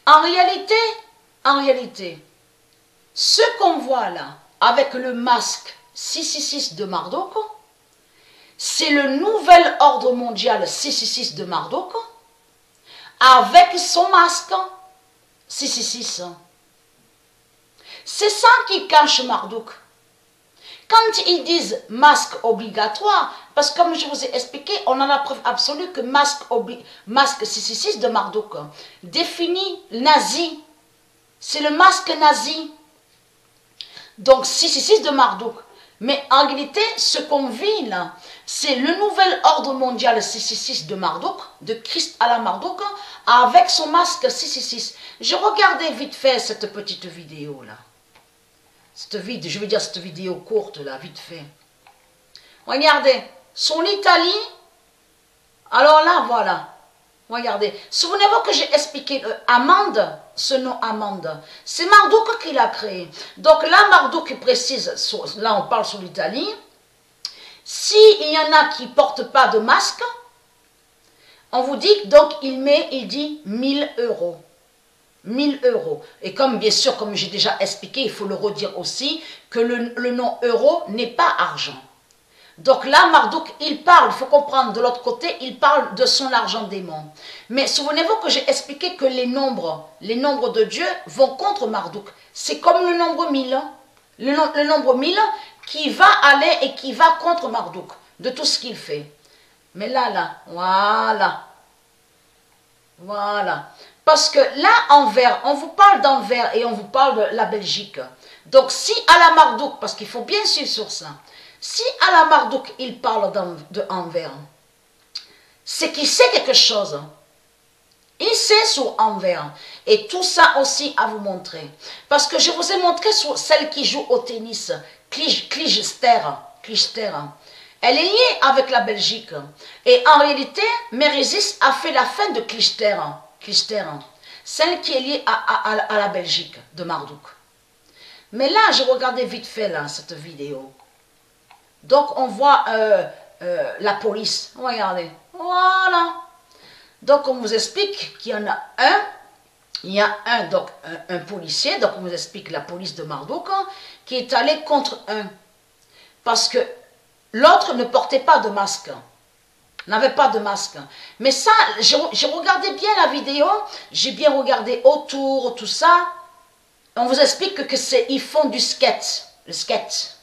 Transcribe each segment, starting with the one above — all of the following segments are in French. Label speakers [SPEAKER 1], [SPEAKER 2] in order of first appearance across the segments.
[SPEAKER 1] En réalité, ce qu'on voit là, avec le masque 666 de Marduk, c'est le nouvel ordre mondial 666 de Marduk, avec son masque 666. C'est ça qui cache Marduk. Quand ils disent masque obligatoire, parce que comme je vous ai expliqué, on a la preuve absolue que masque 666 de Marduk définit nazi. C'est le masque nazi. Donc 666 de Marduk. Mais en réalité, ce qu'on vit là, c'est le nouvel ordre mondial 666 de Marduk, de Christ à la Marduk, avec son masque 666. Je regardais vite fait cette petite vidéo là. Cette vidéo courte là, vite fait. Regardez, son Italie. Alors là, voilà. Regardez. Souvenez-vous que j'ai expliqué Amande, ce nom Amande. C'est Marduk qui l'a créé. Donc là, Marduk précise, là on parle sur l'Italie. S'il y en a qui ne portent pas de masque, on vous dit, donc il dit 1000 euros. 1000 euros. Et comme bien sûr, comme j'ai déjà expliqué, il faut le redire aussi, que le nom euro n'est pas argent. Donc là, Marduk, il parle, il faut comprendre, de l'autre côté, il parle de son argent démon. Mais souvenez-vous que j'ai expliqué que les nombres de Dieu vont contre Marduk. C'est comme le nombre 1000. Le nombre 1000 qui va aller et qui va contre Marduk, de tout ce qu'il fait. Mais là, voilà. Parce que là, Anvers, on vous parle d'Anvers et on vous parle de la Belgique. Donc, si à la Marduk, parce qu'il faut bien suivre sur ça, si à la Marduk, il parle de Anvers, c'est qu'il sait quelque chose. Il sait sur Anvers. Et tout ça aussi à vous montrer. Parce que je vous ai montré sur celle qui joue au tennis, Clijster. Elle est liée avec la Belgique. Et en réalité, Mérésis a fait la fin de Clijster, celle qui est liée à la Belgique de Marduk. Mais là, je regardais vite fait là, cette vidéo. Donc, on voit la police. Regardez. Voilà. Donc, on vous explique qu'il y en a un. Il y a un policier, donc on vous explique la police de Marduk, qui est allé contre un. Parce que l'autre ne portait pas de masque. N'avait pas de masque. Mais ça, j'ai regardé bien la vidéo, j'ai bien regardé autour, tout ça. On vous explique que ils font du skate. Le skate.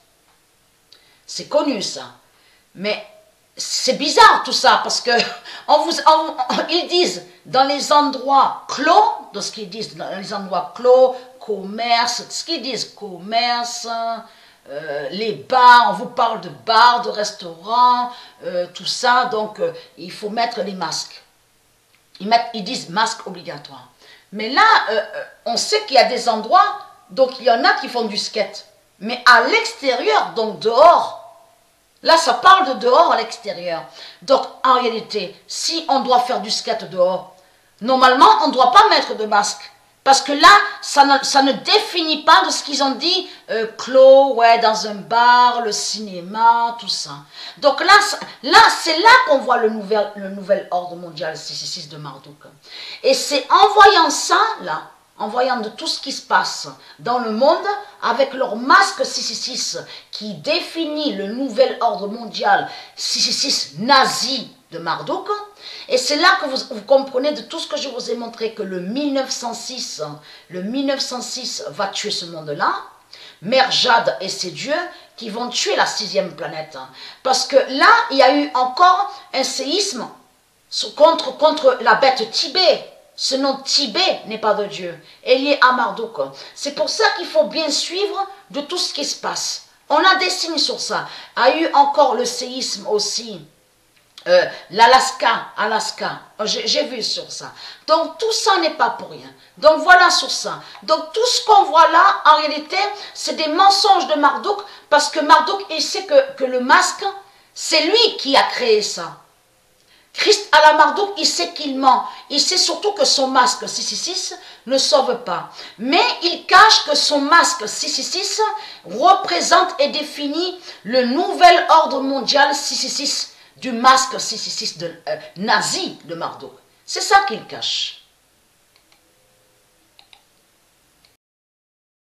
[SPEAKER 1] C'est connu ça. Mais c'est bizarre tout ça, parce que ils disent dans les endroits clos, dans ce qu'ils disent dans les endroits clos, commerce, ce qu'ils disent commerce, les bars, on vous parle de bars, de restaurants, tout ça, donc il faut mettre les masques. Ils disent masque obligatoire. Mais là, on sait qu'il y a des endroits, donc il y en a qui font du skate. Mais à l'extérieur, donc dehors, là ça parle de dehors à l'extérieur. Donc en réalité, si on doit faire du skate dehors, normalement on ne doit pas mettre de masque. Parce que là, ça ne définit pas de ce qu'ils ont dit, clos, ouais, dans un bar, le cinéma, tout ça. Donc là c'est là qu'on voit le nouvel ordre mondial 666 de Marduk. Et c'est en voyant ça, là, en voyant de tout ce qui se passe dans le monde, avec leur masque 666 qui définit le nouvel ordre mondial 666 nazi de Marduk. Et c'est là que vous comprenez de tout ce que je vous ai montré que le 1906 va tuer ce monde-là. Mère Jade et ses dieux qui vont tuer la 6e planète. Parce que là, il y a eu encore un séisme contre la bête Tibet. Ce nom Tibet n'est pas de Dieu, est lié à Marduk. C'est pour ça qu'il faut bien suivre de tout ce qui se passe. On a des signes sur ça. Il y a eu encore le séisme aussi. L'Alaska, j'ai vu sur ça. Donc tout ça n'est pas pour rien. Donc voilà sur ça. Donc tout ce qu'on voit là, en réalité, c'est des mensonges de Marduk, parce que Marduk, il sait que le masque, c'est lui qui a créé ça. Christ à la Marduk, il sait qu'il ment. Il sait surtout que son masque 666 ne sauve pas. Mais il cache que son masque 666 représente et définit le nouvel ordre mondial 666 du masque 666 nazi de Marduk. C'est ça qu'il cache.